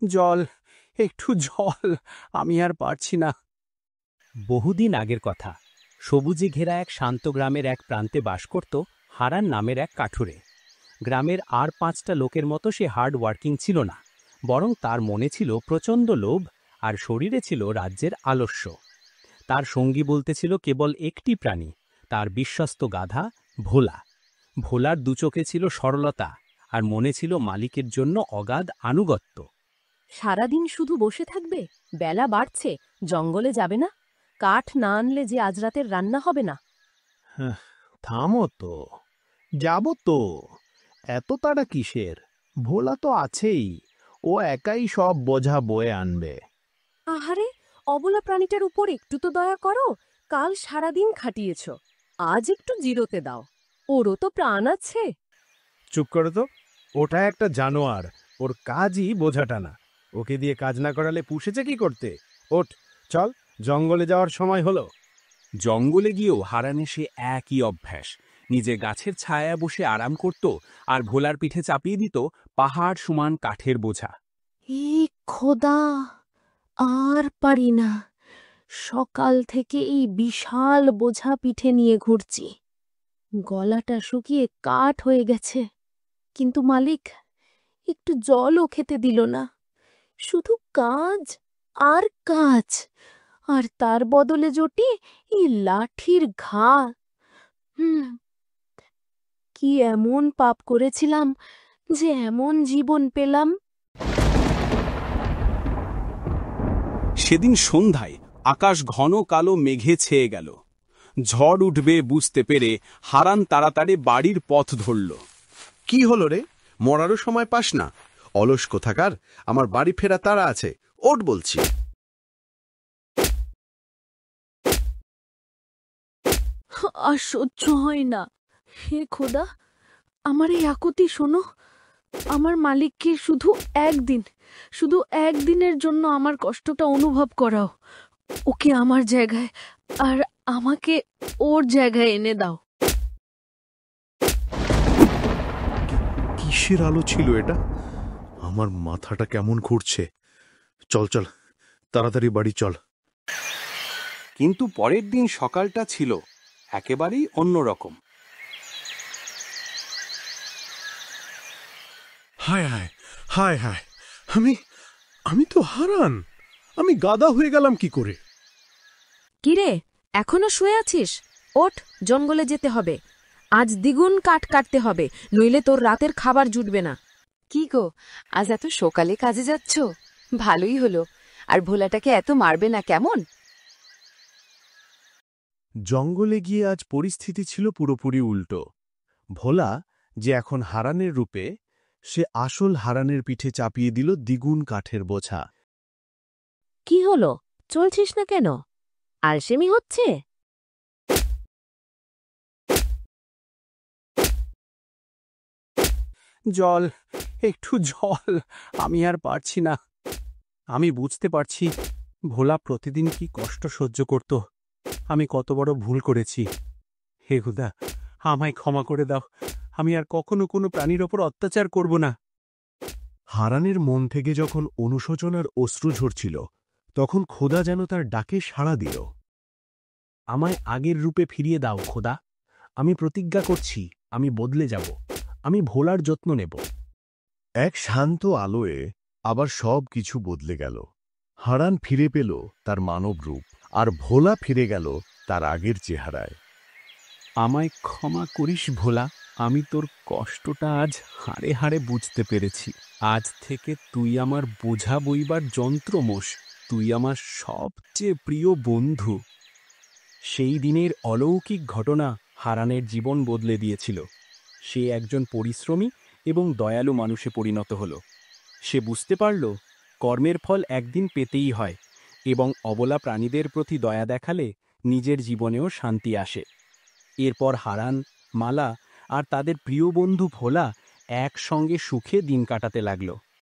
জল, একটু জল, আমি আর পারছি না। বহুদিন আগের কথা। সবুজে ঘেরা এক শান্ত গ্রামের এক প্রান্তে বাস করত হারান নামের এক কাঠুরে। গ্রামের আর 5টা লোকের মতো সে হার্ড ওয়ার্কিং ছিল না, বরং তার মনে ছিল প্রচণ্ড লোভ আর শরীরে ছিল রাজ্যের আলস্য। তার সঙ্গী বলতে ছিল কেবল একটি প্রাণী, তার বিশ্বস্ত গাধা ভোলা। ভোলার দুচোখে ছিল সরলতা, আর মনে ছিল মালিকের জন্য অগাধ আনুগত্য। সারাদিন শুধু বসে থাকবে? বেলা বাড়ছে, জঙ্গলে যাবে না? কাঠ না আনলে যে আজ রাতের রান্না হবে না। থামো তো, যাব তো। এত তাড়া কিসের? ভোলা তো আছেই, ও একাই সব বোঝা বয়ে আনবে। আহারে, অবলা প্রাণীটার উপর একটু তো দয়া করো। কাল সারাদিন খাটিয়েছ, আজ একটু জিরোতে দাও। ওরও তো প্রাণ আছে। চুপ করো তো, ওটা একটা জানোয়ার, ওর কাজই বোঝা টানা। ওকে দিয়ে কাজ না করালে পুষেছে কি করতে? ওঠ, চল, জঙ্গলে যাওয়ার সময় হলো। জঙ্গলে গিয়েও হারানে সে একই অভ্যাস। নিজে গাছের ছায়ায় বসে আরাম করত, আর ভোলার পিঠে চাপিয়ে দিত পাহাড় সমান কাঠের বোঝা। এই খোদা, আর পারি না। সকাল থেকে এই বিশাল বোঝা পিঠে নিয়ে ঘুরছি, গলাটা শুকিয়ে কাঠ হয়ে গেছে। কিন্তু মালিক একটু জলও খেতে দিল না। শুধু কাজ আর কাজ, আর তার বদলে জোটে এই লাঠির ঘা। কি এমন পাপ করেছিলাম যে এমন জীবন পেলাম? সেদিন সন্ধ্যায় আকাশ ঘন কালো মেঘে ছেয়ে গেল। ঝড় উঠবে বুঝতে পেরে হারান তাড়াতাড়ি বাড়ির পথ ধরল। কি হলো রে? মরারও সময় পাস না? অলস কোথাকার, আমার বাড়ি ফেরা তারা আছে, ওঠ বলছি। আর সহ্য হয় না। হে খোদা, আমার এই আকুতি শোনো। আমার মালিককে শুধু একদিনের জন্য আমার কষ্টটা অনুভব করাও। ওকে আমার জায়গায় আর আমাকে ওর জায়গায় এনে দাও। কিসের আলো ছিল এটা? আমার মাথাটা কেমন ঘুরছে। চল চল, তাড়াতাড়ি বাড়ি চল। কিন্তু পরের দিন সকালটা ছিল একেবারেই অন্যরকম। হায় হায় হায় হায়, আমি তো হারান। আমি গাধা হয়ে গেলাম কি করে? কিরে, এখনো শুয়ে আছিস? ওঠ, জঙ্গলে যেতে হবে। আজ দ্বিগুণ কাঠ কাটতে হবে, নইলে তোর রাতের খাবার জুটবে না। কি গো, আজ এত সকালে কাজে যাচ্ছ? ভালোই হলো। আর ভোলাটাকে এত মারবে না কেমন? জঙ্গলে গিয়ে আজ পরিস্থিতি ছিল পুরোপুরি উল্টো। ভোলা, যে এখন হারানের রূপে, সে আসল হারানের পিঠে চাপিয়ে দিল দ্বিগুণ কাঠের বোঝা। কি হলো? চলছিস না কেন? আলসেমি হচ্ছে? জল, একটু জল, আমি আর পারছি না। আমি বুঝতে পারছি ভোলা প্রতিদিন কি কষ্ট সহ্য করত। আমি কত বড় ভুল করেছি। হে খোদা, আমায় ক্ষমা করে দাও। আমি আর কখনো কোনো প্রাণীর ওপর অত্যাচার করব না। হারানের মন থেকে যখন অনুশোচনার অশ্রু ঝরছিল, তখন খোদা যেন তার ডাকে সাড়া দিল। আমায় আগের রূপে ফিরিয়ে দাও খোদা। আমি প্রতিজ্ঞা করছি, আমি বদলে যাব। আমি ভোলার যত্ন নেব। এক শান্ত আলোয় আবার সব কিছু বদলে গেল। হারান ফিরে পেল তার মানব রূপ, আর ভোলা ফিরে গেল তার আগের চেহারায়। আমায় ক্ষমা করিস ভোলা, আমি তোর কষ্টটা আজ হাড়ে হাড়ে বুঝতে পেরেছি। আজ থেকে তুই আমার বোঝা বইবার যন্ত্রমোষ, তুই আমার সবচেয়ে প্রিয় বন্ধু। সেই দিনের অলৌকিক ঘটনা হারানের জীবন বদলে দিয়েছিল। সে একজন পরিশ্রমী এবং দয়ালু মানুষে পরিণত হল। সে বুঝতে পারল কর্মের ফল একদিন পেতেই হয়, এবং অবলা প্রাণীদের প্রতি দয়া দেখালে নিজের জীবনেও শান্তি আসে। এরপর হারান, মালা আর তাদের প্রিয় বন্ধু ভোলা একসঙ্গে সুখে দিন কাটাতে লাগল।